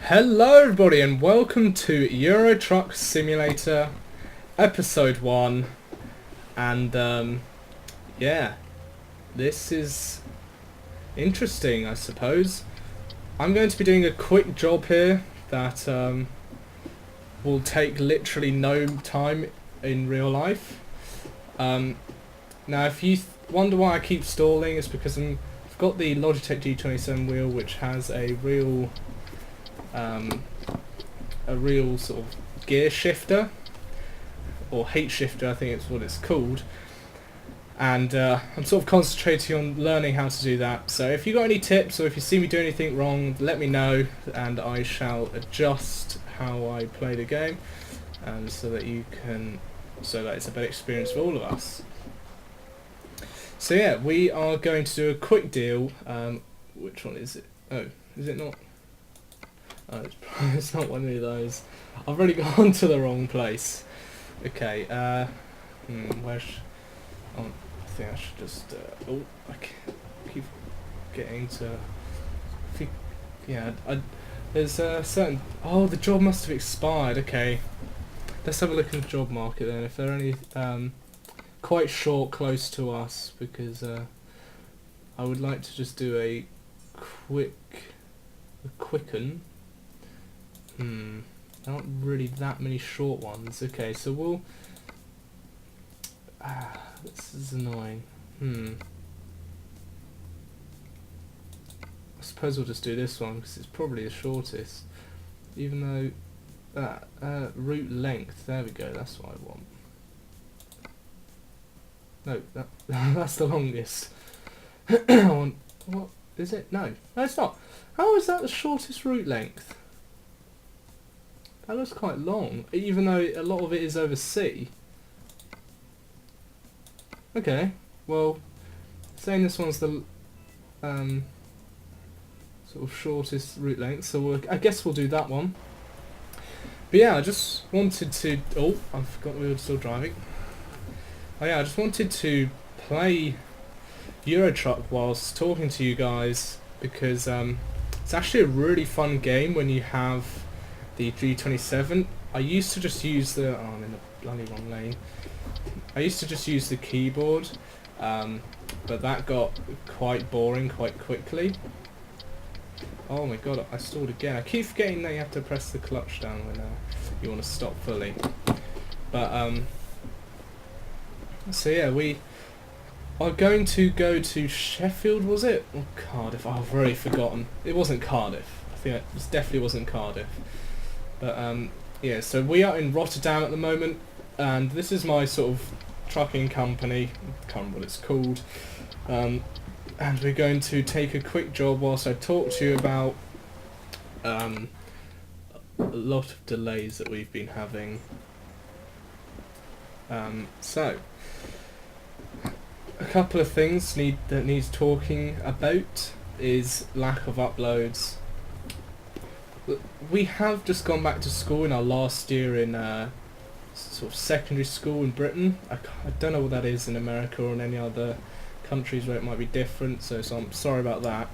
Hello everybody and welcome to Euro Truck Simulator episode 1 and yeah, this is interesting, I suppose. I'm going to be doing a quick job here that will take literally no time in real life. Now if you wonder why I keep stalling, it's because I've got the Logitech G27 wheel, which has a real sort of gear shifter, or H shifter I think it's what it's called, and I'm sort of concentrating on learning how to do that. So if you got any tips or if you see me do anything wrong, let me know and I shall adjust how I play the game, so that it's a better experience for all of us. So yeah, we are going to do a quick deal. Which one is it? Oh, is it not? Oh, it's not one of those. I've already gone to the wrong place. Okay, I think I should just, I keep getting to, there's a certain, the job must have expired. Okay, let's have a look in the job market then, if they're any, quite short close to us, because, I would like to just do a quicken. There aren't really that many short ones. Okay, so we'll... this is annoying. I suppose we'll just do this one, because it's probably the shortest. Even though... route length, there we go, that's what I want. No, that's the longest. I want... What is it? No, it's not. How is that the shortest route length? That looks quite long, even though a lot of it is over sea. Okay, well, saying this one's the sort of shortest route length, so I guess we'll do that one. But yeah, I just wanted to... Oh, I forgot we were still driving. Oh yeah, I just wanted to play Euro Truck whilst talking to you guys, because it's actually a really fun game when you have the G27. I used to just use the... Oh, I'm in the bloody wrong lane. I used to just use the keyboard, but that got quite boring quite quickly. Oh my god, I stalled again. I keep forgetting that you have to press the clutch down when you want to stop fully. But, so yeah, we are going to go to Sheffield, was it? Or Cardiff? Oh, I've already forgotten. It wasn't Cardiff. I think it definitely wasn't Cardiff. But yeah, so we are in Rotterdam at the moment, and this is my sort of trucking company, I can't remember what it's called, and we're going to take a quick job whilst I talk to you about a lot of delays that we've been having. So, a couple of things that needs talking about is lack of uploads. We have just gone back to school in our last year in sort of secondary school in Britain. I don't know what that is in America or in any other countries where it might be different, so I'm sorry about that.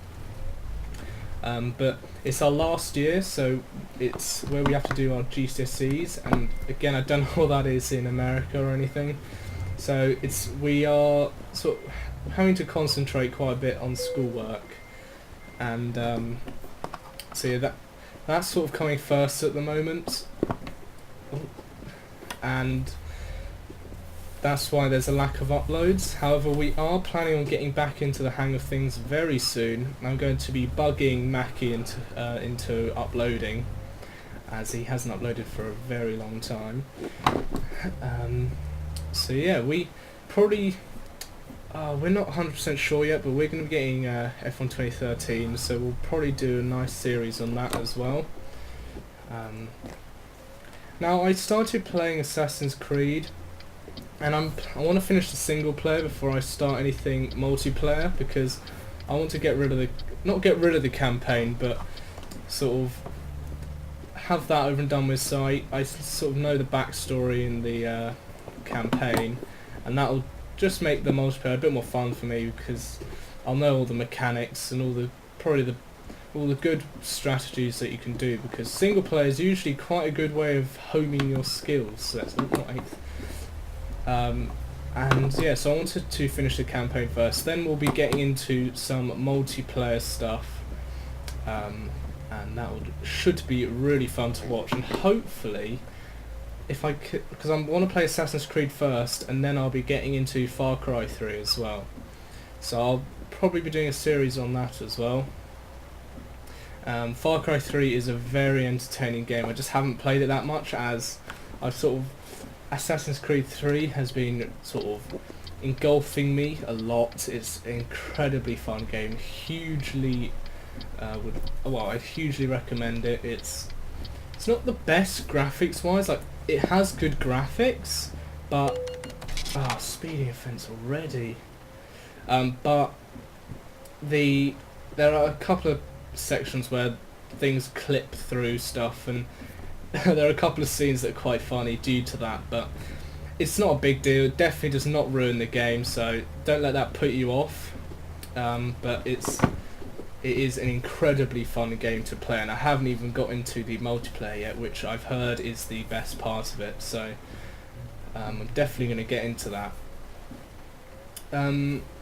But it's our last year, so it's where we have to do our GCSEs, and again, I don't know what that is in America or anything. So we are sort of having to concentrate quite a bit on schoolwork, and so yeah, that's sort of coming first at the moment, and that's why there's a lack of uploads. However, we are planning on getting back into the hang of things very soon. I'm going to be bugging Mackie into uploading, as he hasn't uploaded for a very long time. So yeah, we probably... we're not 100% sure yet, but we're going to be getting F1 2013, so we'll probably do a nice series on that as well. Now, I started playing Assassin's Creed, and I want to finish the single player before I start anything multiplayer, because I want to get rid of not get rid of the campaign, but sort of have that over and done with, so I sort of know the backstory in the campaign, and that'll just make the multiplayer a bit more fun for me, because I'll know all the mechanics and probably the all the good strategies that you can do, because single player is usually quite a good way of homing your skills. So that's not eighth. And yeah, so I wanted to finish the campaign first, then we'll be getting into some multiplayer stuff, and that should be really fun to watch. And hopefully, if I could, because I want to play Assassin's Creed first, and then I'll be getting into Far Cry 3 as well. So I'll probably be doing a series on that as well. Far Cry 3 is a very entertaining game. I just haven't played it that much, as I've sort of... Assassin's Creed 3 has been sort of engulfing me a lot. It's an incredibly fun game. Hugely... I'd hugely recommend it. It's not the best graphics-wise. Like, it has good graphics, but... speeding offence already. But there are a couple of sections where things clip through stuff, and there are a couple of scenes that are quite funny due to that, but it's not a big deal. It definitely does not ruin the game, so don't let that put you off. But it is an incredibly fun game to play, and I haven't even got into the multiplayer yet, which I've heard is the best part of it, so I'm definitely going to get into that.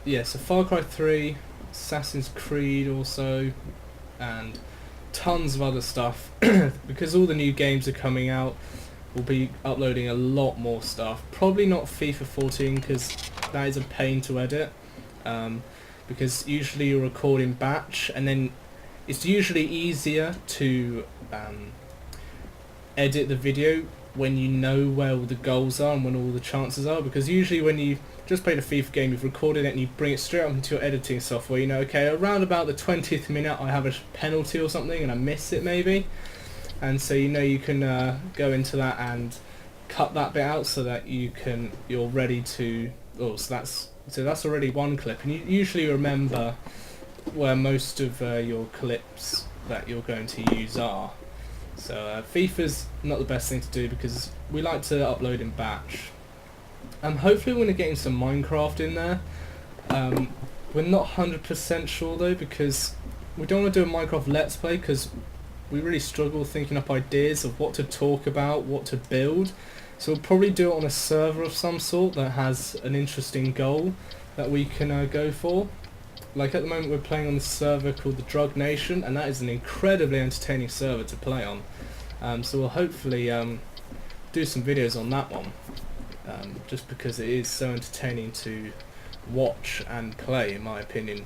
Yeah, so Far Cry 3, Assassin's Creed also, and tons of other stuff. Because all the new games are coming out, we'll be uploading a lot more stuff. Probably not FIFA 14, because that is a pain to edit, because usually you record in batch, and then it's usually easier to edit the video when you know where all the goals are and when all the chances are, because usually when you just played a FIFA game, you've recorded it and you bring it straight up into your editing software, you know, okay, around about the 20th minute I have a penalty or something and I miss it maybe, and so you know you can go into that and cut that bit out so that you're ready to, so that's already one clip, and you usually remember where most of your clips that you're going to use are. So FIFA's not the best thing to do because we like to upload in batch. Hopefully we're going to get in some Minecraft in there. We're not 100% sure though, because we don't want to do a Minecraft Let's Play because we really struggle thinking up ideas of what to talk about, what to build. So we'll probably do it on a server of some sort that has an interesting goal that we can go for. Like at the moment we're playing on the server called the Drug Nation, and that is an incredibly entertaining server to play on. So we'll hopefully do some videos on that one, just because it is so entertaining to watch and play, in my opinion.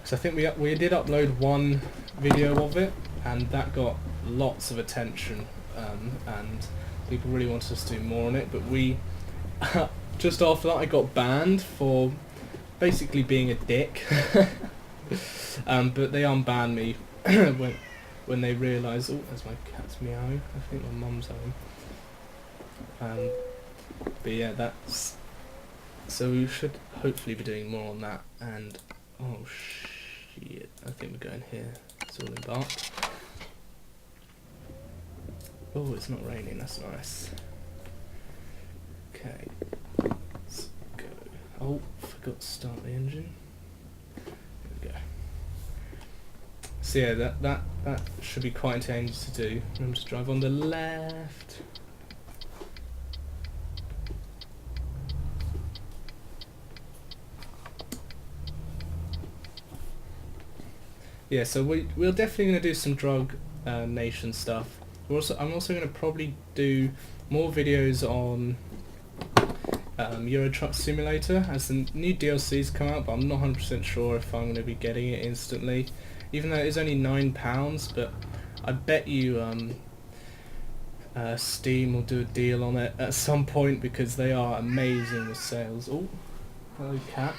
So I think we did upload one video of it, and that got lots of attention, and people really wanted us to do more on it, but we just after that I got banned for basically being a dick. But they unbanned me when they realised. Oh, there's my cat's meowing. I think my mum's home. But yeah, that's... So we should hopefully be doing more on that. And oh shit, I think we're going here. It's all embarked. Oh, it's not raining. That's nice. Okay. Let's go. Oh, forgot to start the engine. There we go. So yeah, that should be quite entertaining to do. Remember to drive on the left. Yeah, so we're definitely going to do some Drug Nation stuff. I'm also going to probably do more videos on Euro Truck Simulator as the new DLCs come out, but I'm not 100% sure if I'm going to be getting it instantly, even though it is only £9. But I bet you Steam will do a deal on it at some point, because they are amazing with sales. Oh, hello cat.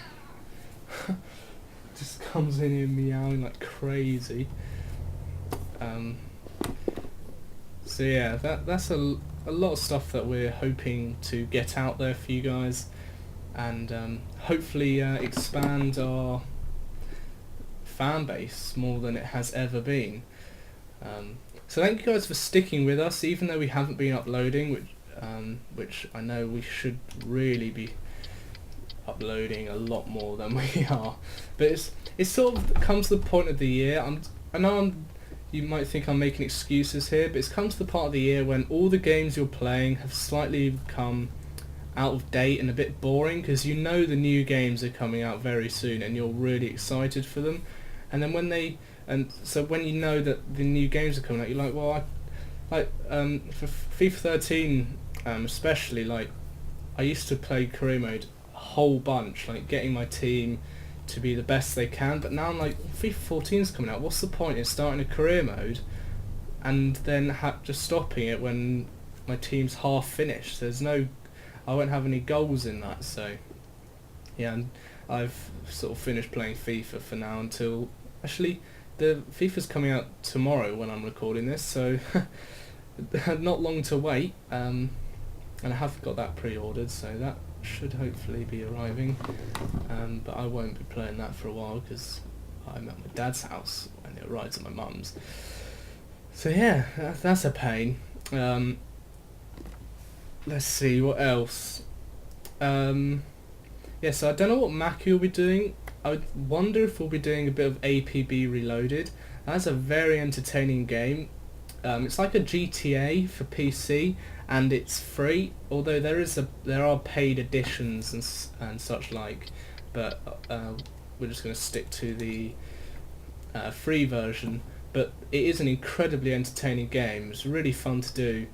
Just comes in here meowing like crazy. So yeah, that's a lot of stuff that we're hoping to get out there for you guys, and hopefully expand our fan base more than it has ever been. So thank you guys for sticking with us, even though we haven't been uploading, which I know we should really be uploading a lot more than we are. But it's sort of comes to the point of the year. I know you might think I'm making excuses here, but it's come to the part of the year when all the games you're playing have slightly become out of date and a bit boring, because you know the new games are coming out very soon and you're really excited for them. And then when you know that the new games are coming out, you're like, well, for FIFA 13 especially, like, I used to play career mode a whole bunch, like getting my team to be the best they can, but now I'm like, FIFA 14 is coming out, what's the point in starting a career mode and then just stopping it when my team's half finished? I won't have any goals in that. So yeah, and I've sort of finished playing FIFA for now until, actually, the FIFA's coming out tomorrow when I'm recording this, so not long to wait, and I have got that pre-ordered, so that should hopefully be arriving, but I won't be playing that for a while because I'm at my dad's house and it arrives at my mum's. So yeah, that's a pain. Let's see, what else? Yeah, so I don't know what Mackie will be doing. I would wonder if we'll be doing a bit of APB Reloaded. That's a very entertaining game. It's like a GTA for PC, and it's free, although there are paid editions and such like, but we're just going to stick to the free version. But it is an incredibly entertaining game. It's really fun to do.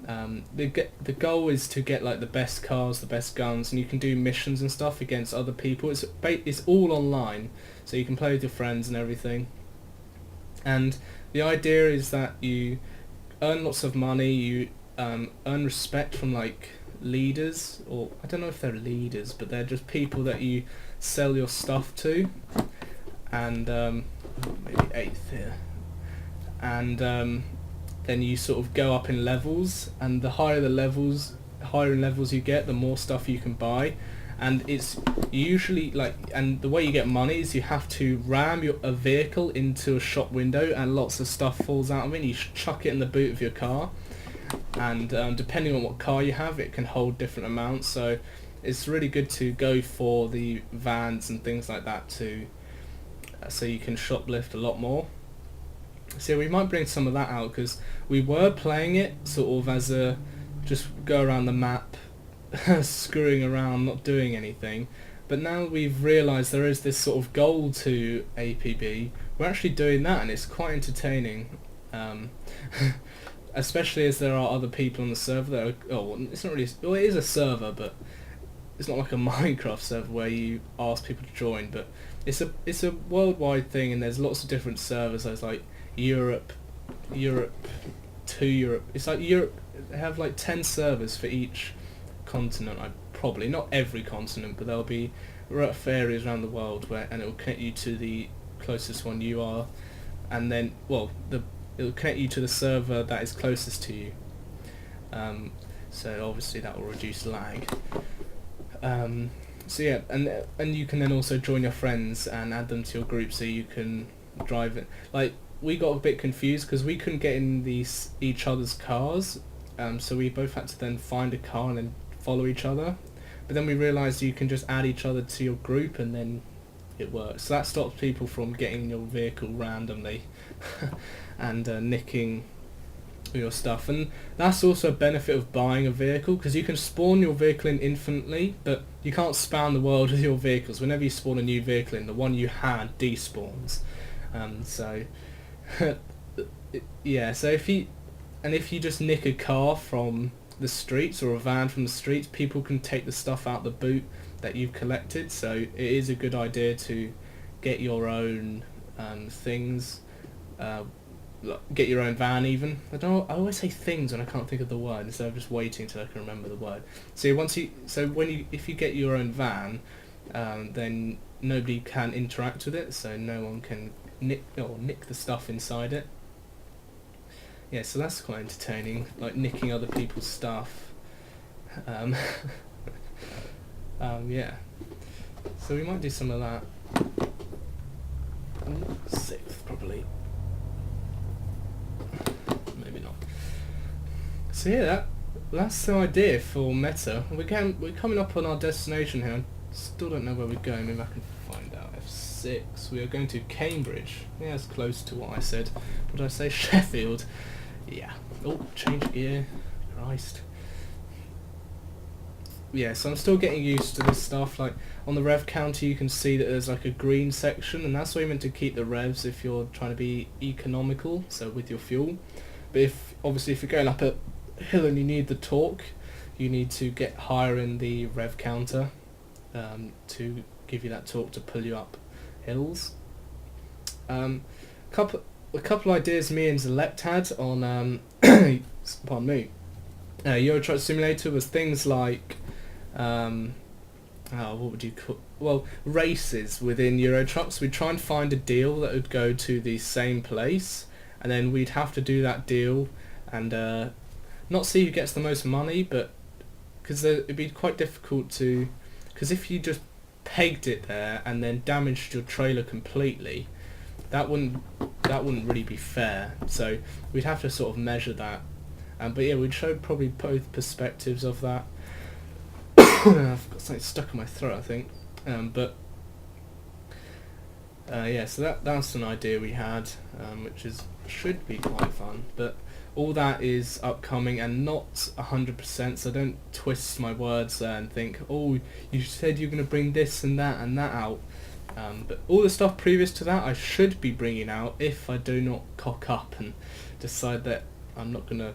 The goal is to get like the best cars, the best guns, and you can do missions and stuff against other people. It's all online, so you can play with your friends and everything. And the idea is that you earn lots of money, you earn respect from like leaders, or I don't know if they're leaders, but they're just people that you sell your stuff to. And maybe 8th here. And then you sort of go up in levels, and the higher in levels you get, the more stuff you can buy. And it's usually like, and the way you get money is you have to ram a vehicle into a shop window, and lots of stuff falls out of it, and you chuck it in the boot of your car. And depending on what car you have, it can hold different amounts. So it's really good to go for the vans and things like that too, so you can shoplift a lot more. So we might bring some of that out, because we were playing it sort of as a just go around the map screwing around, not doing anything, but now we've realised there is this sort of goal to APB. We're actually doing that, and it's quite entertaining, especially as there are other people on the server that are, it's not really, well, it is a server, but it's not like a Minecraft server where you ask people to join, but it's a worldwide thing, and there's lots of different servers. There's like Europe to Europe. It's like Europe, they have like 10 servers for each continent. Probably not every continent, but there'll be rough areas around the world and it will connect you to the closest one you are, and then it will connect you to the server that is closest to you. So obviously that will reduce lag. So yeah, and you can then also join your friends and add them to your group, so you can drive it. Like, we got a bit confused because we couldn't get in each other's cars, so we both had to then find a car and then follow each other. But then we realised you can just add each other to your group and then it works. So that stops people from getting your vehicle randomly and nicking your stuff. And that's also a benefit of buying a vehicle, because you can spawn your vehicle in infinitely, but you can't spam the world with your vehicles. Whenever you spawn a new vehicle in, the one you had despawns. So yeah, so if you just nick a car from the streets or a van from the streets, people can take the stuff out the boot that you've collected. So it is a good idea to get your own things, get your own van even. I always say things when I can't think of the word, instead of just waiting till I can remember the word. So if you get your own van, then nobody can interact with it, so no one can nick the stuff inside it. Yeah, so that's quite entertaining, like nicking other people's stuff. Yeah, so we might do some of that. 6th probably, maybe not. So yeah, that's the idea for Meta. We're coming up on our destination here. I still don't know where we're going. Maybe I can find out. F6. 6. We are going to Cambridge. Yeah, it's close to what I said. What did I say? Sheffield. Yeah. Oh, change gear. Christ. Yeah, so I'm still getting used to this stuff. Like on the rev counter you can see that there's like a green section, and that's where you're meant to keep the revs if you're trying to be economical, so with your fuel. But obviously if you're going up a hill and you need the torque, you need to get higher in the rev counter to give you that torque to pull you up hills. A couple ideas me and Zelect had on pardon me, Euro Truck Simulator was things like what would you call, well, races within Euro Trucks. We'd try and find a deal that would go to the same place, and then we'd have to do that deal and not see who gets the most money, but because it'd be quite difficult to, because if you just pegged it there and then damaged your trailer completely, that wouldn't really be fair. So we'd have to sort of measure that. But yeah, we'd show probably both perspectives of that. I've got something stuck in my throat, I think. Yeah, so that's an idea we had, which should be quite fun. But all that is upcoming and not 100%, so don't twist my words there and think, oh, you said you're going to bring this and that out. But all the stuff previous to that I should be bringing out if I do not cock up and decide that I'm not going to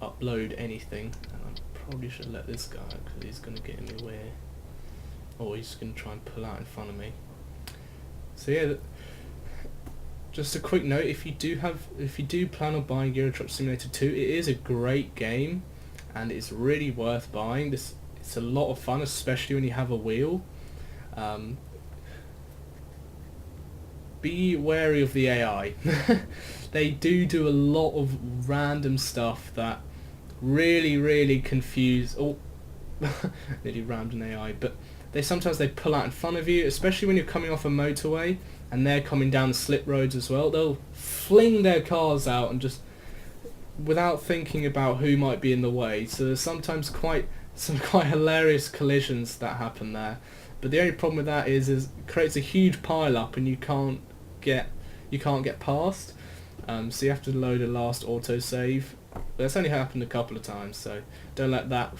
upload anything. And I probably should let this go because he's going to get in the way, or he's going to try and pull out in front of me. So yeah, just a quick note: if you do plan on buying Euro Truck Simulator 2, it is a great game and it's really worth buying. It's a lot of fun, especially when you have a wheel. Be wary of the AI. They do a lot of random stuff that really confuse. Oh, nearly rammed an AI. But sometimes they pull out in front of you, especially when you're coming off a motorway and they're coming down the slip roads as well. They'll fling their cars out and just without thinking about who might be in the way. So there's sometimes some quite hilarious collisions that happen there. But the only problem with that is it creates a huge pile up and you can't get past. So you have to load a last autosave. That's only happened a couple of times, so don't let that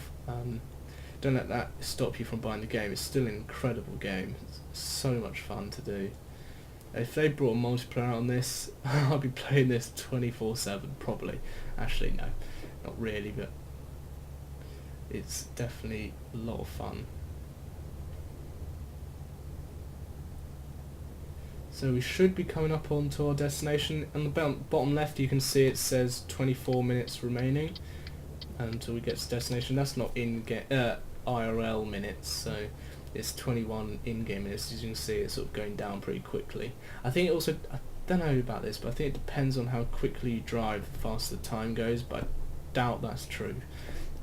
stop you from buying the game. It's still an incredible game. It's so much fun to do. If they brought a multiplayer on this, I'll be playing this 24/7 probably. Actually, no, not really, but it's definitely a lot of fun. So we should be coming up onto our destination. On the bottom left you can see it says 24 minutes remaining until we get to destination. That's not IRL minutes, so it's 21 in-game minutes. As you can see, it's sort of going down pretty quickly. I think it also, I don't know about this, but I think it depends on how quickly you drive, the faster the time goes, but I doubt that's true.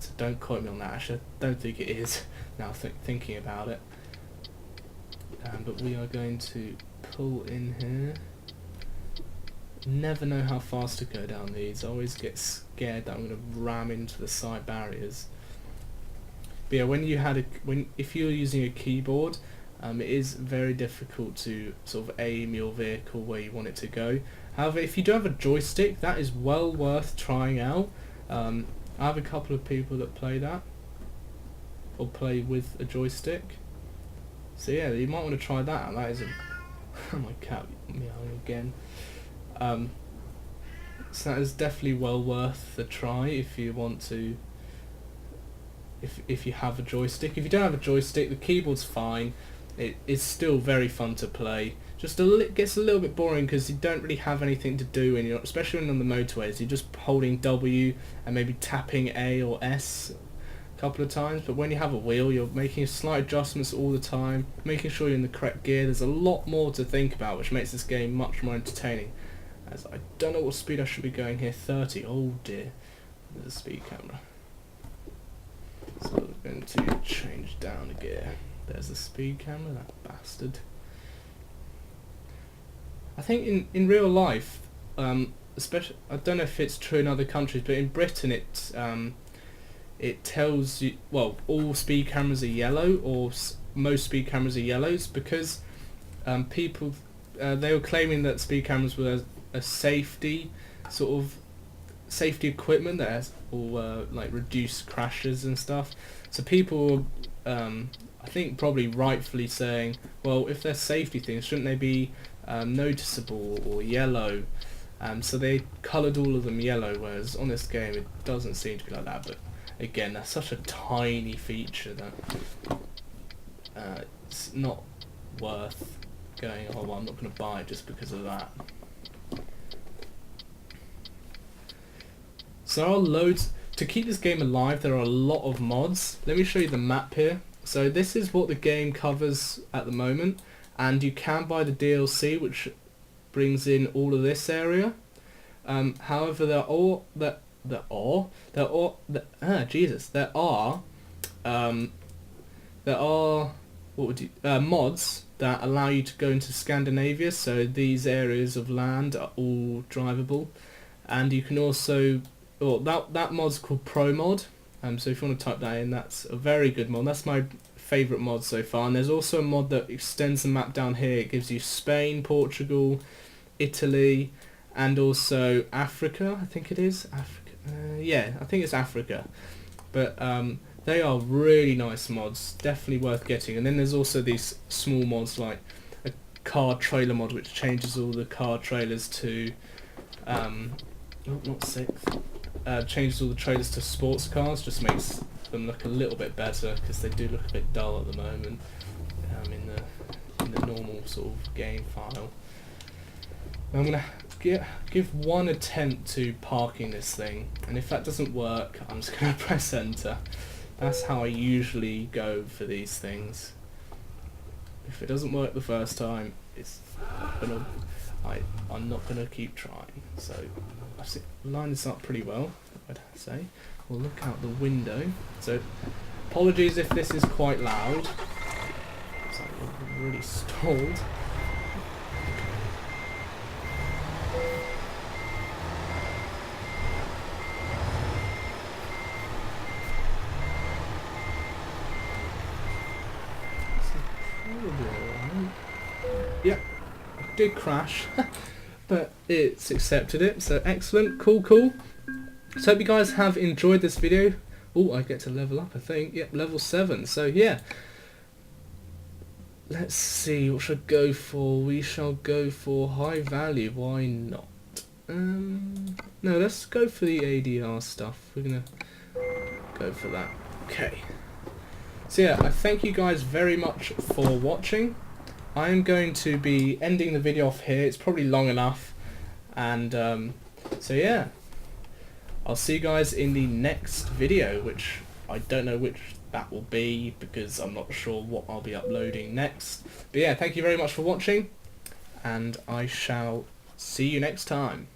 So don't quote me on that. Actually, I don't think it is now thinking about it. But we are going to pull in here. Never know how fast to go down these. I always get scared that I'm going to ram into the side barriers. But yeah, if you're using a keyboard, it is very difficult to sort of aim your vehicle where you want it to go. However, if you do have a joystick, that is well worth trying out. I have a couple of people that play that, or play with a joystick. So yeah, you might want to try that out. That is my cat meowing again. So that is definitely well worth the try if you want to. If you have a joystick. If you don't have a joystick, the keyboard's fine. It is still very fun to play. Just gets a little bit boring because you don't really have anything to do when especially when on the motorways. You're just holding W and maybe tapping A or S a couple of times. But when you have a wheel, you're making slight adjustments all the time, making sure you're in the correct gear. There's a lot more to think about, which makes this game much more entertaining. As I don't know what speed I should be going here. 30. Oh dear. There's a speed camera. So we're going to change down a gear. There's the speed camera, that bastard. I think in real life, especially, I don't know if it's true in other countries, but in Britain it tells you, well, all speed cameras are yellow, or most speed cameras are yellows, because people they were claiming that speed cameras were a safety sort of safety equipment that has all like reduce crashes and stuff. So people I think probably rightfully saying, well, if they're safety things, shouldn't they be noticeable or yellow? So they coloured all of them yellow, whereas on this game it doesn't seem to be like that. But again, that's such a tiny feature that it's not worth going, oh well, I'm not going to buy it just because of that. So there are loads, to keep this game alive there are a lot of mods. Let me show you the map here. So this is what the game covers at the moment, and you can buy the DLC which brings in all of this area. However, there are mods that allow you to go into Scandinavia. So these areas of land are all drivable, and you can also, well, that mod's called Pro Mod. So if you want to type that in, that's a very good mod. That's my favourite mod so far. And there's also a mod that extends the map down here. It gives you Spain, Portugal, Italy, and also Africa. I think it is Africa. Yeah, I think it's Africa. But they are really nice mods, definitely worth getting. And then there's also these small mods like a car trailer mod, which changes all the car trailers to changes all the trailers to sports cars, just makes them look a little bit better, because they do look a bit dull at the moment in the normal sort of game file. I'm gonna give one attempt to parking this thing, and if that doesn't work, I'm just gonna press enter. That's how I usually go for these things. If it doesn't work the first time, I'm not gonna keep trying. So I think line this up pretty well, I'd say. We'll look out the window. So apologies if this is quite loud. It's like we're really stalled. Yep, did crash, but it's accepted it, so excellent, cool. So hope you guys have enjoyed this video. Oh, I get to level up, I think. Yep, level 7. So yeah, let's see, what should I go for? We shall go for high value, why not? No, let's go for the ADR stuff. We're gonna go for that. Okay. So yeah, I thank you guys very much for watching. I am going to be ending the video off here. It's probably long enough. And so yeah, I'll see you guys in the next video, which I don't know which that will be, because I'm not sure what I'll be uploading next. But yeah, thank you very much for watching, and I shall see you next time.